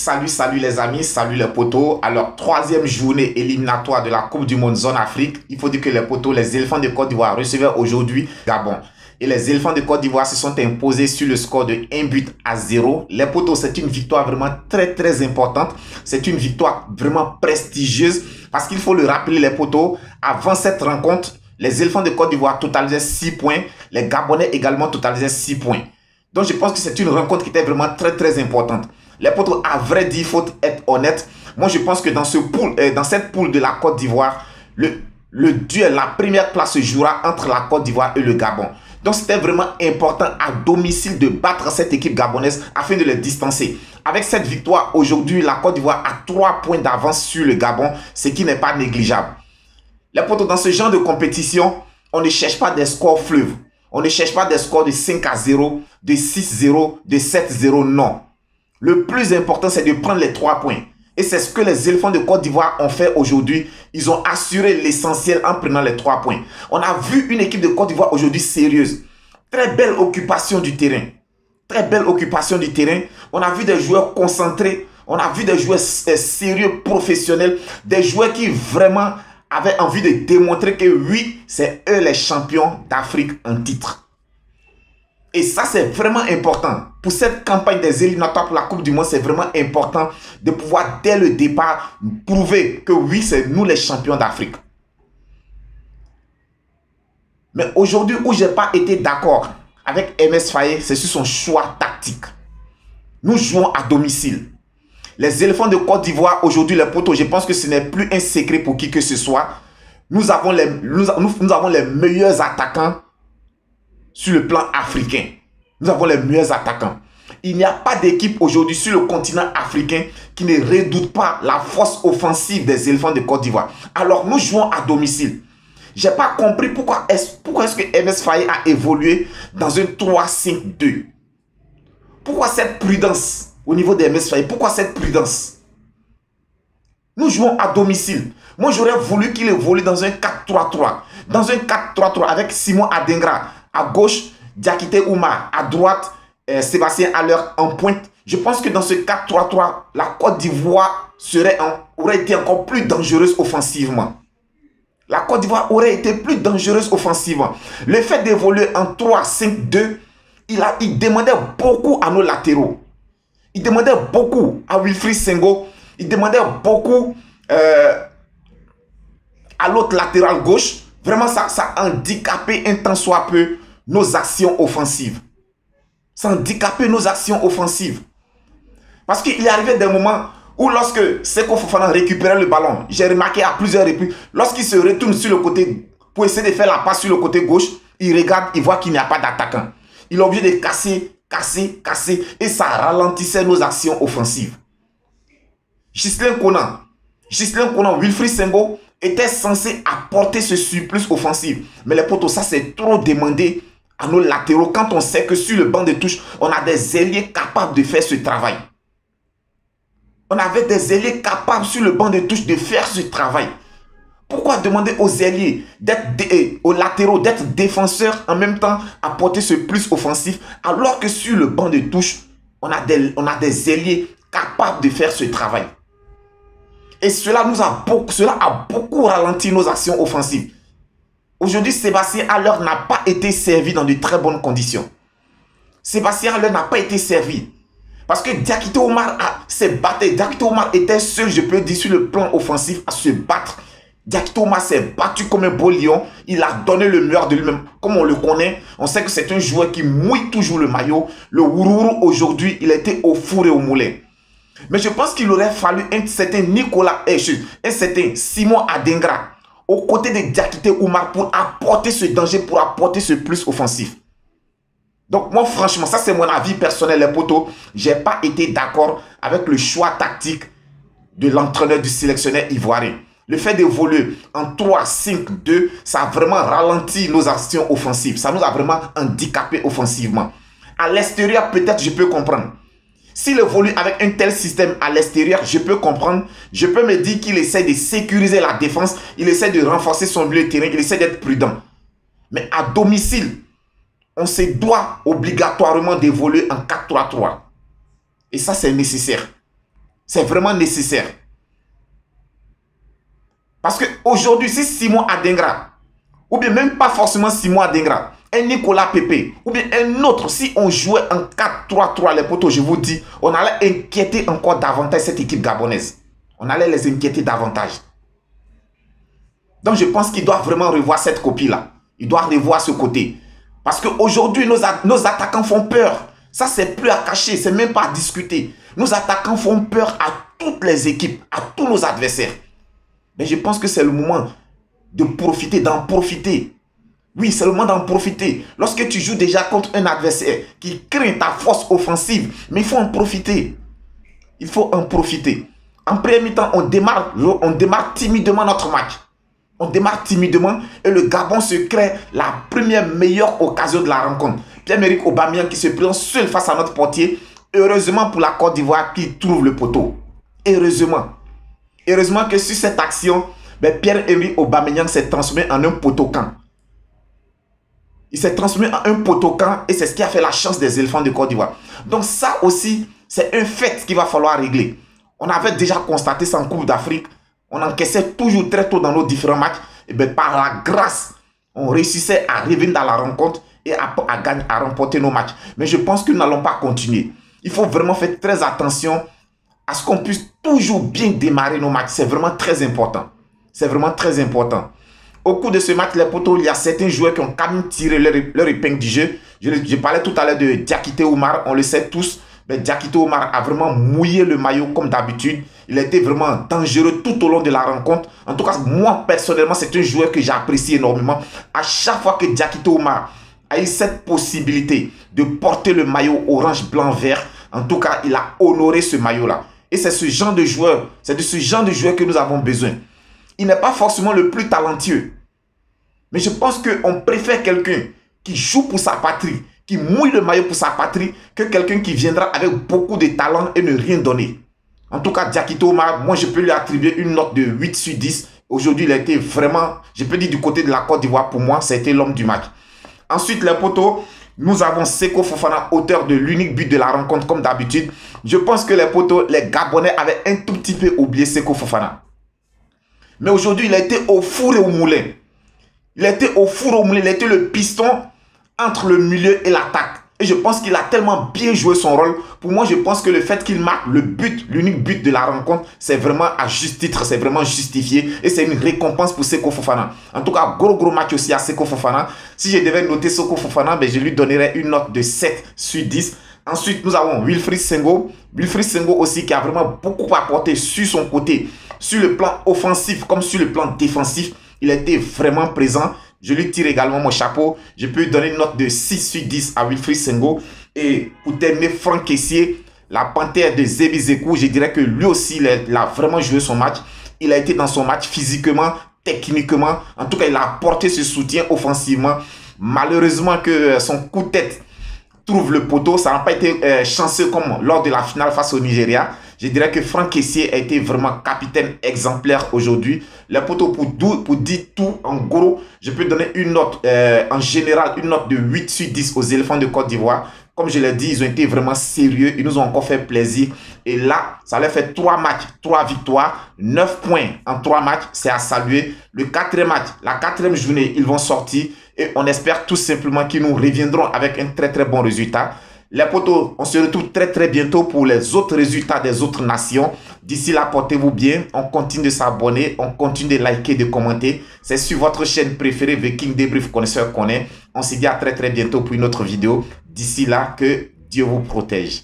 Salut les amis, salut les potos. Alors, troisième journée éliminatoire de la Coupe du Monde Zone Afrique. Il faut dire que les potos, les éléphants de Côte d'Ivoire recevaient aujourd'hui Gabon. Et les éléphants de Côte d'Ivoire se sont imposés sur le score de 1-0. Les potos, c'est une victoire vraiment très importante. C'est une victoire vraiment prestigieuse. Parce qu'il faut le rappeler les potos, avant cette rencontre, les éléphants de Côte d'Ivoire totalisaient 6 points. Les Gabonais également totalisaient 6 points. Donc je pense que c'est une rencontre qui était vraiment très importante. Les potos, à vrai dire, il faut être honnête. Moi, je pense que dans cette poule de la Côte d'Ivoire, le duel, la première place se jouera entre la Côte d'Ivoire et le Gabon. Donc, c'était vraiment important à domicile de battre cette équipe gabonaise afin de les distancer. Avec cette victoire, aujourd'hui, la Côte d'Ivoire a 3 points d'avance sur le Gabon, ce qui n'est pas négligeable. Les potos, dans ce genre de compétition, on ne cherche pas des scores fleuves. On ne cherche pas des scores de 5-0, de 6-0, de 7-0, non. Le plus important, c'est de prendre les 3 points. Et c'est ce que les éléphants de Côte d'Ivoire ont fait aujourd'hui. Ils ont assuré l'essentiel en prenant les 3 points. On a vu une équipe de Côte d'Ivoire aujourd'hui sérieuse. Très belle occupation du terrain. Très belle occupation du terrain. On a vu des joueurs concentrés. On a vu des joueurs sérieux, professionnels. Des joueurs qui vraiment avaient envie de démontrer que oui, c'est eux les champions d'Afrique en titre. Et ça, c'est vraiment important. Pour cette campagne des éliminatoires pour la Coupe du Monde, c'est vraiment important de pouvoir, dès le départ, prouver que oui, c'est nous les champions d'Afrique. Mais aujourd'hui, où je n'ai pas été d'accord avec MS Faye, c'est sur son choix tactique. Nous jouons à domicile. Les éléphants de Côte d'Ivoire, aujourd'hui, les potos, je pense que ce n'est plus un secret pour qui que ce soit. Nous avons les meilleurs attaquants sur le plan africain. Nous avons les meilleurs attaquants. Il n'y a pas d'équipe aujourd'hui sur le continent africain qui ne redoute pas la force offensive des éléphants de Côte d'Ivoire. Alors nous jouons à domicile. Je n'ai pas compris pourquoi est-ce que MS Faye a évolué dans un 3-5-2. Pourquoi cette prudence au niveau de MS Faye? Pourquoi cette prudence? Nous jouons à domicile. Moi, j'aurais voulu qu'il évolue dans un 4-3-3. Dans un 4-3-3 avec Simon Adingra à gauche, Diakité Oumar à droite, Sébastien Haller en pointe. Je pense que dans ce 4-3-3, la Côte d'Ivoire aurait été encore plus dangereuse offensivement. La Côte d'Ivoire aurait été plus dangereuse offensivement. Le fait d'évoluer en 3-5-2, il demandait beaucoup à nos latéraux. Il demandait beaucoup à Wilfried Senghor. Il demandait beaucoup à l'autre latéral gauche. Vraiment, ça a handicapé un tant soit peu nos actions offensives. Ça a handicapé nos actions offensives. Parce qu'il est arrivé des moments où lorsque Seko Fofana récupérait le ballon, j'ai remarqué à plusieurs reprises, lorsqu'il se retourne sur le côté pour essayer de faire la passe sur le côté gauche, il regarde, il voit qu'il n'y a pas d'attaquant. Il est obligé de casser et ça ralentissait nos actions offensives. Ghislain Konan, Wilfried Senghor était censé apporter ce surplus offensif. Mais les potos, ça c'est trop demandé à nos latéraux quand on sait que sur le banc de touche, on a des ailiers capables de faire ce travail. On avait des ailiers capables sur le banc de touche de faire ce travail. Pourquoi demander aux ailiers, aux latéraux d'être défenseurs en même temps apporter ce plus offensif alors que sur le banc de touche, on a des ailiers capables de faire ce travail. Et cela a beaucoup ralenti nos actions offensives. Aujourd'hui, Sébastien Haller n'a pas été servi dans de très bonnes conditions. Sébastien Haller n'a pas été servi. Parce que Diakité Oumar s'est battu. Diakité Oumar était seul, je peux dire, sur le plan offensif à se battre. Diakité Oumar s'est battu comme un beau lion. Il a donné le meilleur de lui-même. Comme on le connaît, on sait que c'est un joueur qui mouille toujours le maillot. Le Wourourou, aujourd'hui, il était au four et au moulin. Mais je pense qu'il aurait fallu un certain un certain Simon Adingra aux côtés de Diakité Oumar pour apporter ce danger, pour apporter ce plus offensif. Donc moi franchement, ça c'est mon avis personnel les potos. Je n'ai pas été d'accord avec le choix tactique de l'entraîneur, du sélectionneur ivoirien. Le fait d'évoluer en 3-5-2, ça a vraiment ralenti nos actions offensives. Ça nous a vraiment handicapé offensivement. À l'extérieur, peut-être je peux comprendre. S'il évolue avec un tel système à l'extérieur, je peux comprendre. Je peux me dire qu'il essaie de sécuriser la défense. Il essaie de renforcer son milieu de terrain. Il essaie d'être prudent. Mais à domicile, on se doit obligatoirement d'évoluer en 4-3-3. Et ça, c'est nécessaire. C'est vraiment nécessaire. Parce qu'aujourd'hui, si Simon Adingra, ou bien même pas forcément Simon Adingra, un Nicolas Pepe, ou bien un autre, si on jouait en 4-3-3, les potos, je vous dis, on allait inquiéter encore davantage cette équipe gabonaise. On allait les inquiéter davantage. Donc je pense qu'il doit vraiment revoir cette copie-là. Il doit revoir ce côté. Parce qu'aujourd'hui, nos attaquants font peur. Ça, c'est plus à cacher, c'est même pas à discuter. Nos attaquants font peur à toutes les équipes, à tous nos adversaires. Mais je pense que c'est le moment de profiter, d'en profiter. Oui, c'est le moment d'en profiter. Lorsque tu joues déjà contre un adversaire qui craint ta force offensive, mais il faut en profiter. Il faut en profiter. En premier temps, on démarre timidement notre match. On démarre timidement et le Gabon se crée la première meilleure occasion de la rencontre. Pierre-Emerick Aubameyang qui se présente seul face à notre portier. Heureusement pour la Côte d'Ivoire qui trouve le poteau. Heureusement. Heureusement que sur cette action, Pierre-Emerick Aubameyang s'est transformé en un poteau-camp. Il s'est transformé en un poteau-camp et c'est ce qui a fait la chance des éléphants de Côte d'Ivoire. Donc ça aussi, c'est un fait qu'il va falloir régler. On avait déjà constaté ça en Coupe d'Afrique. On encaissait toujours très tôt dans nos différents matchs. Et bien par la grâce, on réussissait à revenir dans la rencontre et à remporter nos matchs. Mais je pense que nous n'allons pas continuer. Il faut vraiment faire très attention à ce qu'on puisse toujours bien démarrer nos matchs. C'est vraiment très important. C'est vraiment très important. Au cours de ce match, les potos, il y a certains joueurs qui ont quand même tiré leur épingle du jeu. Je parlais tout à l'heure de Diakité Oumar, on le sait tous. Mais Diakité Oumar a vraiment mouillé le maillot comme d'habitude. Il a été vraiment dangereux tout au long de la rencontre. En tout cas, moi personnellement, c'est un joueur que j'apprécie énormément. À chaque fois que Diakité Oumar a eu cette possibilité de porter le maillot orange, blanc, vert, en tout cas, il a honoré ce maillot-là. Et c'est ce genre de joueur, c'est de ce genre de joueur que nous avons besoin. Il n'est pas forcément le plus talentueux. Mais je pense qu'on préfère quelqu'un qui joue pour sa patrie, qui mouille le maillot pour sa patrie, que quelqu'un qui viendra avec beaucoup de talent et ne rien donner. En tout cas, Diakité Oumar, moi je peux lui attribuer une note de 8 sur 10. Aujourd'hui, il a été vraiment, je peux dire du côté de la Côte d'Ivoire, pour moi, c'était l'homme du match. Ensuite, les potos, nous avons Seko Fofana, auteur de l'unique but de la rencontre, comme d'habitude. Je pense que les potos, les Gabonais avaient un tout petit peu oublié Seko Fofana. Mais aujourd'hui, il a été au four et au moulin. Il a été au four et au moulin, il a été le piston entre le milieu et l'attaque. Et je pense qu'il a tellement bien joué son rôle. Pour moi, je pense que le fait qu'il marque le but, l'unique but de la rencontre, c'est vraiment à juste titre, c'est vraiment justifié. Et c'est une récompense pour Seko Fofana. En tout cas, gros match aussi à Seko Fofana. Si je devais noter Seko Fofana, je lui donnerais une note de 7 sur 10. Ensuite, nous avons Wilfried Senghor. Wilfried Senghor aussi qui a vraiment beaucoup apporté sur son côté. Sur le plan offensif comme sur le plan défensif. Il a été vraiment présent. Je lui tire également mon chapeau. Je peux lui donner une note de 6 sur 10 à Wilfried Senghor. Et pour terminer, Franck Kessié, la panthère de Zébi Zekou, je dirais que lui aussi, il a vraiment joué son match. Il a été dans son match physiquement, techniquement. En tout cas, il a apporté ce soutien offensivement. Malheureusement que son coup de tête trouve le poteau. Ça n'a pas été chanceux comme lors de la finale face au Nigeria. Je dirais que Franck Kessié a été vraiment capitaine exemplaire aujourd'hui. Le poteau, pour dire tout, en gros, je peux donner une note, en général, une note de 8 sur 10 aux éléphants de Côte d'Ivoire. Comme je l'ai dit, ils ont été vraiment sérieux. Ils nous ont encore fait plaisir. Et là, ça leur fait 3 matchs, 3 victoires, 9 points en 3 matchs. C'est à saluer. Le 4e match, la 4e journée, ils vont sortir. Et on espère tout simplement qu'ils nous reviendront avec un très bon résultat. Les potos, on se retrouve très bientôt pour les autres résultats des autres nations. D'ici là, portez-vous bien. On continue de s'abonner, on continue de liker, de commenter. C'est sur votre chaîne préférée, Viking Débrief Connaisseur Connaît. On se dit à très bientôt pour une autre vidéo. D'ici là, que Dieu vous protège.